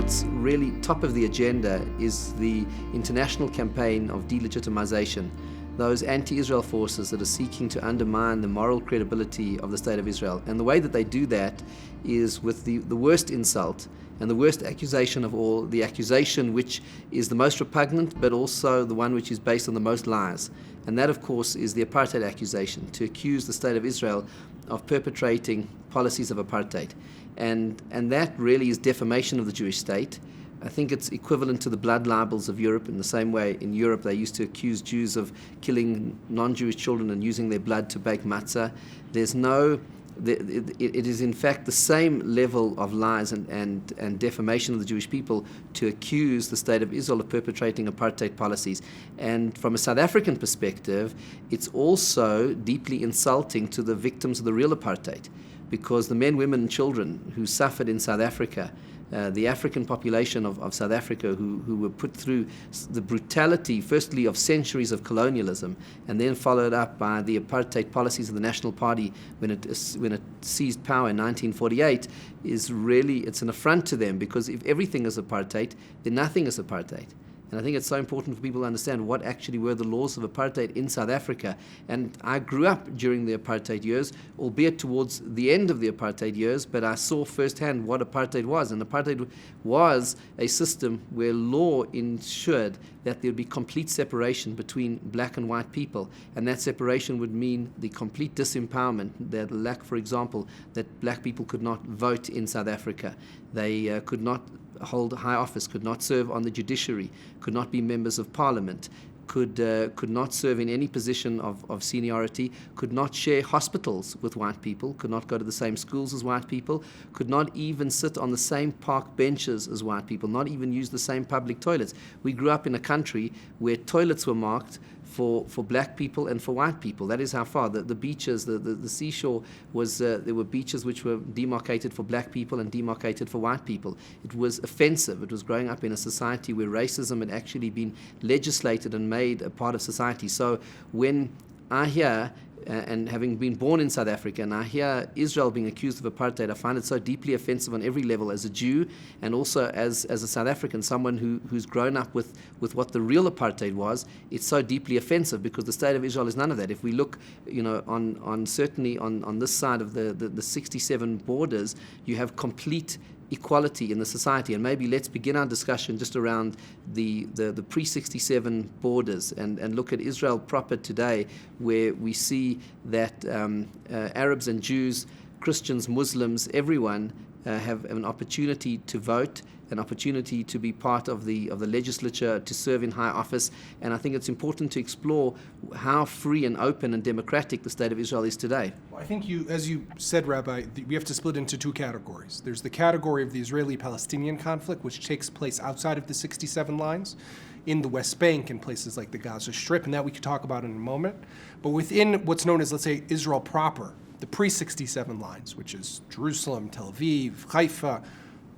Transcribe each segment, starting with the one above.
what's really top of the agenda is the international campaign of delegitimization. Those anti-Israel forces that are seeking to undermine the moral credibility of the State of Israel. And the way that they do that is with the worst insult and the worst accusation of all, the accusation which is the most repugnant, but also the one which is based on the most lies. And that, of course, is the apartheid accusation, to accuse the State of Israel of perpetrating policies of apartheid. And that really is defamation of the Jewish state. I think it's equivalent to the blood libels of Europe. In the same way, in Europe, they used to accuse Jews of killing non-Jewish children and using their blood to bake matzah. It is in fact the same level of lies and defamation of the Jewish people to accuse the State of Israel of perpetrating apartheid policies. And from a South African perspective, it's also deeply insulting to the victims of the real apartheid, because the men, women, and children who suffered in South Africa, the African population of South Africa who were put through the brutality, firstly, of centuries of colonialism, and then followed up by the apartheid policies of the National Party when it seized power in 1948, it's an affront to them, because if everything is apartheid, then nothing is apartheid. And I think it's so important for people to understand what actually were the laws of apartheid in South Africa. And I grew up during the apartheid years, albeit towards the end of the apartheid years, but I saw firsthand what apartheid was. And apartheid was a system where law ensured that there would be complete separation between black and white people. And that separation would mean the complete disempowerment, that lack, for example, that black people could not vote in South Africa. They could not hold high office, could not serve on the judiciary, could not be members of parliament, could not serve in any position of seniority, could not share hospitals with white people, could not go to the same schools as white people, could not even sit on the same park benches as white people, not even use the same public toilets. We grew up in a country where toilets were marked for black people and for white people. That is how far. The beaches, the seashore was, there were beaches which were demarcated for black people and demarcated for white people. It was offensive. It was growing up in a society where racism had actually been legislated and made a part of society. So when I hear, and having been born in South Africa, and I hear Israel being accused of apartheid, I find it so deeply offensive on every level as a Jew, and also as a South African, someone who's grown up with what the real apartheid was. It's so deeply offensive because the State of Israel is none of that. If we look, certainly on this side of the 67 borders, you have complete equality in the society. And maybe let's begin our discussion just around the pre-67 borders and look at Israel proper today, where we see that Arabs and Jews, Christians, Muslims, everyone have an opportunity to vote, an opportunity to be part of the legislature, to serve in high office. And I think it's important to explore how free and open and democratic the State of Israel is today. Well, I think as you said, Rabbi, we have to split into two categories. There's the category of the Israeli-Palestinian conflict, which takes place outside of the 67 lines, in the West Bank and places like the Gaza Strip, and that we could talk about in a moment. But within what's known as, let's say, Israel proper, the pre-67 lines, which is Jerusalem, Tel Aviv, Haifa,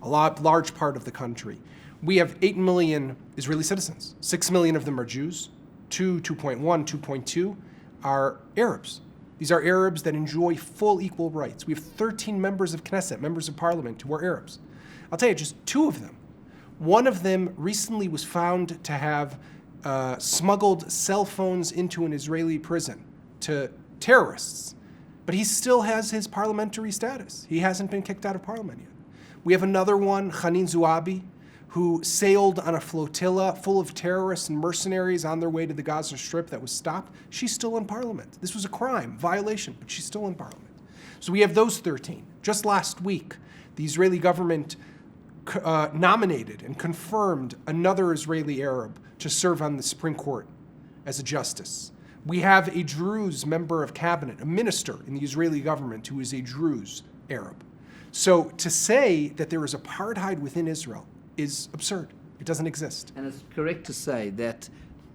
large part of the country. We have 8 million Israeli citizens. 6 million of them are Jews. 2.1, 2.2 are Arabs. These are Arabs that enjoy full equal rights. We have 13 members of Knesset, members of parliament, who are Arabs. I'll tell you, just 2 of them. One of them recently was found to have smuggled cell phones into an Israeli prison to terrorists. But he still has his parliamentary status. He hasn't been kicked out of parliament yet. We have another one, Hanin Zouabi, who sailed on a flotilla full of terrorists and mercenaries on their way to the Gaza Strip that was stopped. She's still in parliament. This was a crime, violation, but she's still in parliament. So we have those 13. Just last week, the Israeli government nominated and confirmed another Israeli Arab to serve on the Supreme Court as a justice. We have a Druze member of cabinet, a minister in the Israeli government who is a Druze Arab. So to say that there is apartheid within Israel is absurd. It doesn't exist. And it's correct to say that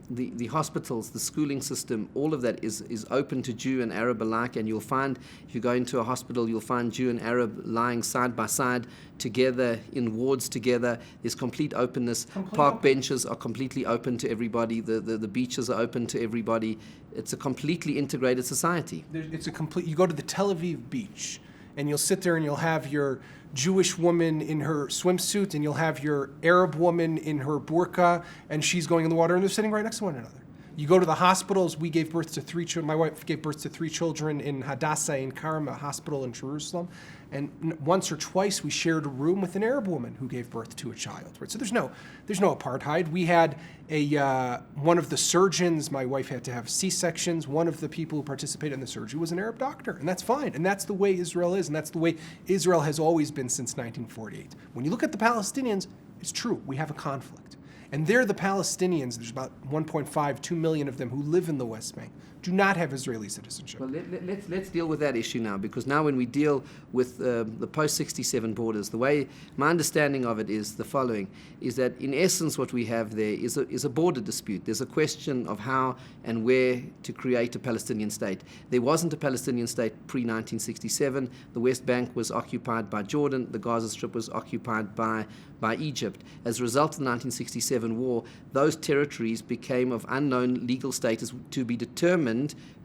the hospitals, the schooling system, all of that is open to Jew and Arab alike, and you'll find, if you go into a hospital, you'll find Jew and Arab lying side by side together in wards together. There's complete openness. Park benches are completely open to everybody. The beaches are open to everybody. It's a completely integrated society. You go to the Tel Aviv beach, and you'll sit there and you'll have your Jewish woman in her swimsuit, and you'll have your Arab woman in her burqa, and she's going in the water, and they're sitting right next to one another. You go to the hospitals. We gave birth to 3 children. My wife gave birth to 3 children in Hadassah in Karem, a hospital in Jerusalem. And once or twice we shared a room with an Arab woman who gave birth to a child. Right? So there's no apartheid. We had one of the surgeons. My wife had to have C-sections. One of the people who participated in the surgery was an Arab doctor, and that's fine. And that's the way Israel is, and that's the way Israel has always been since 1948. When you look at the Palestinians, it's true. We have a conflict. And they're the Palestinians, there's about 1.5, 2 million of them who live in the West Bank, do not have Israeli citizenship. Well, let's deal with that issue now, because now when we deal with the post-67 borders, the way my understanding of it is the following, is that in essence what we have there is a border dispute. There's a question of how and where to create a Palestinian state. There wasn't a Palestinian state pre-1967. The West Bank was occupied by Jordan. The Gaza Strip was occupied by Egypt. As a result of the 1967 war, those territories became of unknown legal status to be determined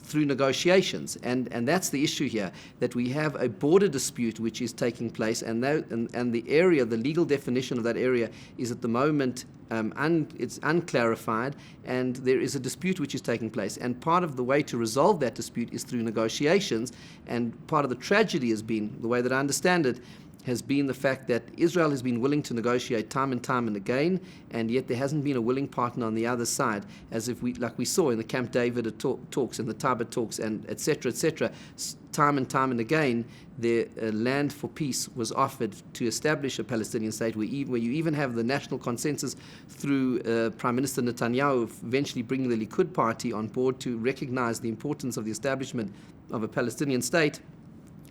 through negotiations, and that's the issue here, that we have a border dispute which is taking place, and the area, the legal definition of that area is at the moment it's unclarified, and there is a dispute which is taking place, and part of the way to resolve that dispute is through negotiations, and part of the tragedy has been, the way that I understand it, has been the fact that Israel has been willing to negotiate time and again, and yet there hasn't been a willing partner on the other side, as if like we saw in the Camp David talks and the Taba talks, and etc., time and again, the land for peace was offered to establish a Palestinian state, where you even have the national consensus through Prime Minister Netanyahu eventually bringing the Likud party on board to recognize the importance of the establishment of a Palestinian state.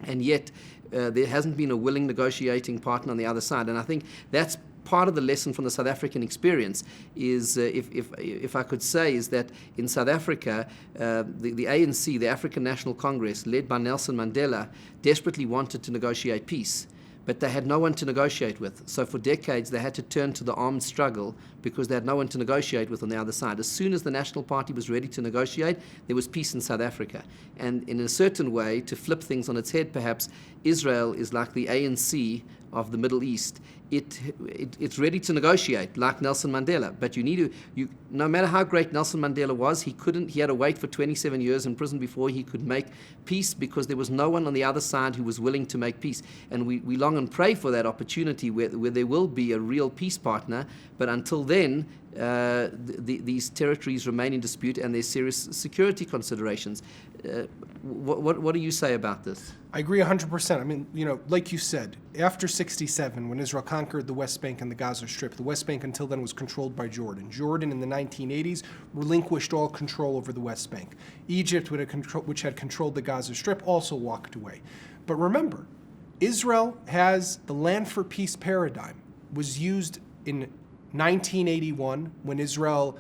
And yet there hasn't been a willing negotiating partner on the other side. And I think that's part of the lesson from the South African experience is, if I could say, is that in South Africa, the ANC, the African National Congress, led by Nelson Mandela, desperately wanted to negotiate peace. But they had no one to negotiate with. So for decades, they had to turn to the armed struggle because they had no one to negotiate with on the other side. As soon as the National Party was ready to negotiate, there was peace in South Africa. And in a certain way, to flip things on its head perhaps, Israel is like the ANC of the Middle East. It's ready to negotiate, like Nelson Mandela. But no matter how great Nelson Mandela was, he had to wait for 27 years in prison before he could make peace, because there was no one on the other side who was willing to make peace. And we long and pray for that opportunity where there will be a real peace partner. But until then, these territories remain in dispute, and there's serious security considerations. What do you say about this? I agree 100%. I mean, like you said, after 67, when Israel conquered the West Bank and the Gaza Strip, the West Bank until then was controlled by Jordan. Jordan in the 1980s relinquished all control over the West Bank. Egypt, which had controlled the Gaza Strip, also walked away. But remember, Israel has the land for peace paradigm, was used in 1981 when Israel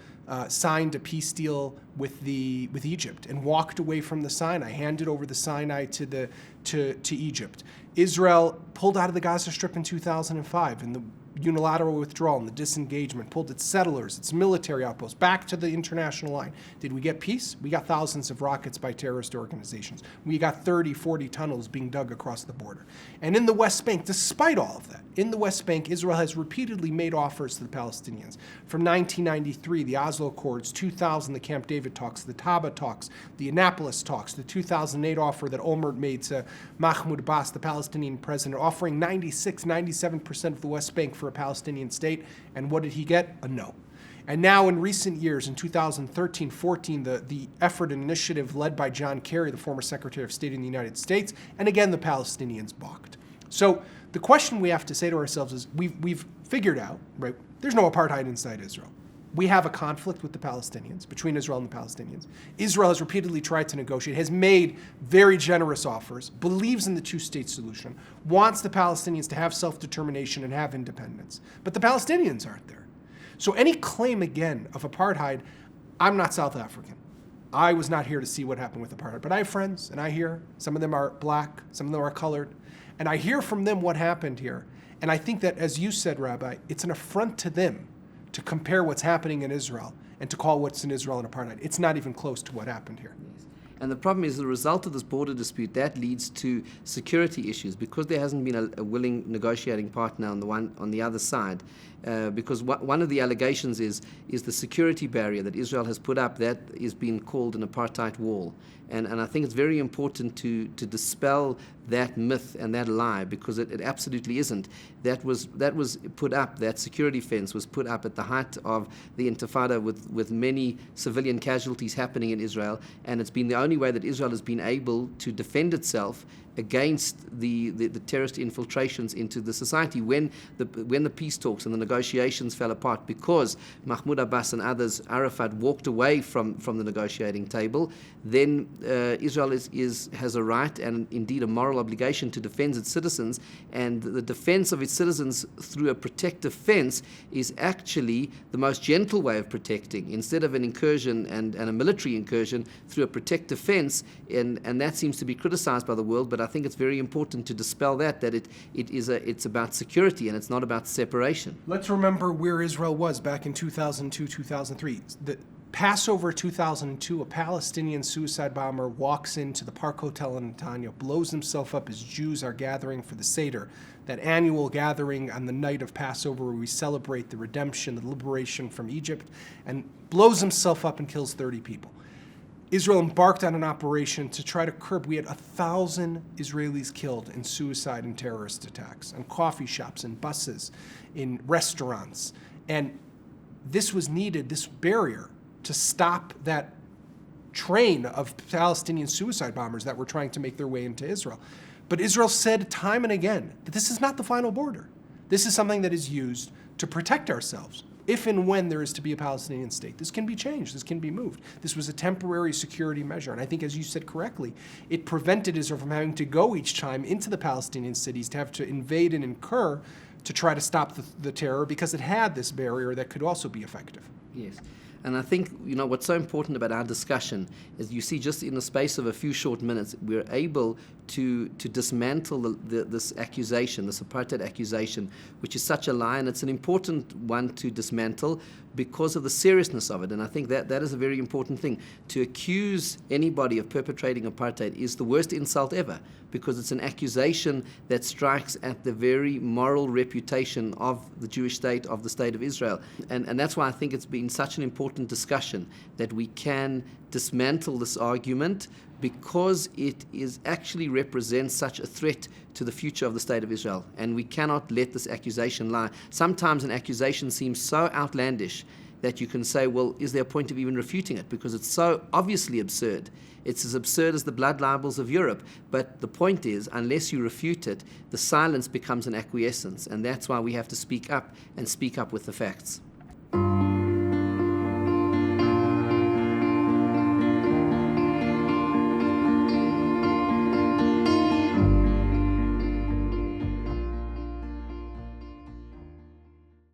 signed a peace deal with Egypt and walked away from the Sinai, handed over the Sinai to Egypt. Israel pulled out of the Gaza Strip in 2005 in the unilateral withdrawal and the disengagement, pulled its settlers, its military outposts back to the international line. Did we get peace? We got thousands of rockets by terrorist organizations. We got 30, 40 tunnels being dug across the border. And in the West Bank, despite all of that, in the West Bank, Israel has repeatedly made offers to the Palestinians. From 1993, the Oslo Accords, 2000, the Camp David talks, the Taba talks, the Annapolis talks, the 2008 offer that Olmert made to Mahmoud Abbas, the Palestinian president, offering 97% of the West Bank for a Palestinian state. And what did he get? A no. And now in recent years, in 2013-14, the effort and initiative led by John Kerry, the former Secretary of State in the United States, and again, the Palestinians balked. So the question we have to say to ourselves is, we've figured out, right, there's no apartheid inside Israel. We have a conflict with the Palestinians, between Israel and the Palestinians. Israel has repeatedly tried to negotiate, has made very generous offers, believes in the two-state solution, wants the Palestinians to have self-determination and have independence. But the Palestinians aren't there. So any claim, again, of apartheid, I'm not South African. I was not here to see what happened with apartheid. But I have friends, and I hear, some of them are black, some of them are colored, and I hear from them what happened here. And I think that, as you said, Rabbi, it's an affront to them to compare what's happening in Israel and to call what's in Israel an apartheid. It's not even close to what happened here. Yes. And the problem is, the result of this border dispute, that leads to security issues because there hasn't been a willing negotiating partner on the other side. Because one of the allegations is the security barrier that Israel has put up that is being called an apartheid wall. And I think it's very important to dispel that myth and that lie, because it absolutely isn't. That was put up, that security fence was put up at the height of the Intifada with many civilian casualties happening in Israel, and it's been the only way that Israel has been able to defend itself against the terrorist infiltrations into the society. When the peace talks and the negotiations fell apart because Mahmoud Abbas and others, Arafat, walked away from the negotiating table, then Israel has a right and indeed a moral obligation to defend its citizens, and the defense of its citizens through a protective fence is actually the most gentle way of protecting, instead of an incursion and a military incursion through a protective fence, and that seems to be criticized by the world, but I think it's very important to dispel that it's about security and it's not about separation. Let's remember where Israel was back in 2002, 2003. The Passover 2002, a Palestinian suicide bomber walks into the Park Hotel in Netanya, blows himself up as Jews are gathering for the Seder, that annual gathering on the night of Passover where we celebrate the redemption, the liberation from Egypt, and blows himself up and kills 30 people. Israel embarked on an operation to try to curb. We had 1,000 Israelis killed in suicide and terrorist attacks, in coffee shops, in buses, in restaurants. And this was needed, this barrier, to stop that train of Palestinian suicide bombers that were trying to make their way into Israel. But Israel said time and again that this is not the final border. This is something that is used to protect ourselves. If and when there is to be a Palestinian state, this can be changed, this can be moved. This was a temporary security measure, and I think, as you said correctly, it prevented Israel from having to go each time into the Palestinian cities, to have to invade and incur to try to stop the terror, because it had this barrier that could also be effective. Yes. And I think, what's so important about our discussion is, you see, just in the space of a few short minutes, we're able to dismantle this accusation, this apartheid accusation, which is such a lie, and it's an important one to dismantle because of the seriousness of it. And I think that is a very important thing. To accuse anybody of perpetrating apartheid is the worst insult ever, because it's an accusation that strikes at the very moral reputation of the Jewish state, of the state of Israel. And that's why I think it's been such an important discussion that we can dismantle this argument, because it actually represents such a threat to the future of the state of Israel. And we cannot let this accusation lie. Sometimes an accusation seems so outlandish that you can say, well, is there a point of even refuting it? Because it's so obviously absurd. It's as absurd as the blood libels of Europe. But the point is, unless you refute it, the silence becomes an acquiescence. And that's why we have to speak up, and speak up with the facts.